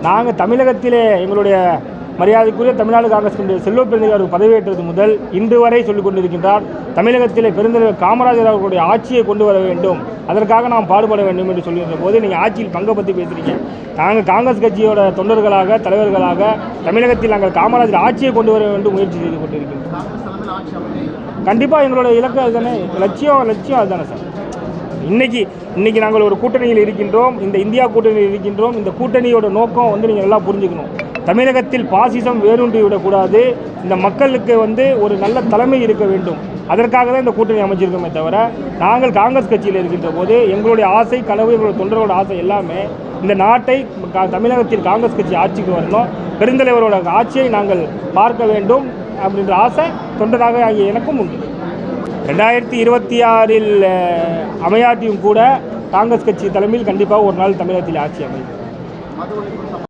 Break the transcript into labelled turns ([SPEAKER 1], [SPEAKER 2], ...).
[SPEAKER 1] நாங்கள் தமிழகத்திலே எங்களுடைய மரியாதைக்குரிய தமிழ்நாடு காங்கிரஸ் கமிட்டி செல்வ பெருந்தகை பதவியேற்றது முதல் இன்று வரை சொல்லிக் கொண்டிருக்கின்றார். தமிழகத்திலே பெருந்தலைவர் காமராஜர் அவர்களுடைய ஆட்சியை கொண்டு வர வேண்டும், அதற்காக நாம் பாடுபட வேண்டும் என்று சொல்லுகின்ற போது நீங்கள் ஆட்சியில் பங்கை பற்றி பேசுகிறீங்க. நாங்கள் காங்கிரஸ் கட்சியோட தொண்டர்களாக தலைவர்களாக தமிழகத்தில் நாங்கள் காமராஜர் ஆட்சியை கொண்டு வர வேண்டும் முயற்சி செய்து கொண்டிருக்கின்றோம். கண்டிப்பாக எங்களோட இலக்கு அதுதானே, லட்சியம் அதுதானே சார். இன்னைக்கு நாங்கள் ஒரு கூட்டணியில் இருக்கின்றோம், இந்த இந்தியா கூட்டணியில் இருக்கின்றோம். இந்த கூட்டணியோட நோக்கம் நீங்கள் நல்லா புரிஞ்சுக்கணும். தமிழகத்தில் பாசிசம் வேரூன்றி விடக்கூடாது, இந்த மக்களுக்கு ஒரு நல்ல தலைமை இருக்க வேண்டும். அதற்காக தான் இந்த கூட்டணி அமைச்சிருக்கோமே தவிர, நாங்கள் காங்கிரஸ் கட்சியில் இருக்கின்ற போது எங்களுடைய ஆசை கனவு, எங்களுடைய தொண்டர்களோட ஆசை எல்லாமே இந்த நாட்டை தமிழகத்தில் காங்கிரஸ் கட்சி ஆட்சிக்கு வரணும், பெருந்தலைவரோட ஆட்சியை நாங்கள் பார்க்க வேண்டும் அப்படின்ற ஆசை தொண்டராக ஆகிய எனக்கும் உண்டு. 2026 அமையாட்டியும் கூட காங்கிரஸ் கட்சி தலைமையில் கண்டிப்பாக ஒரு நாள் தமிழகத்தில் ஆட்சி அமையும்.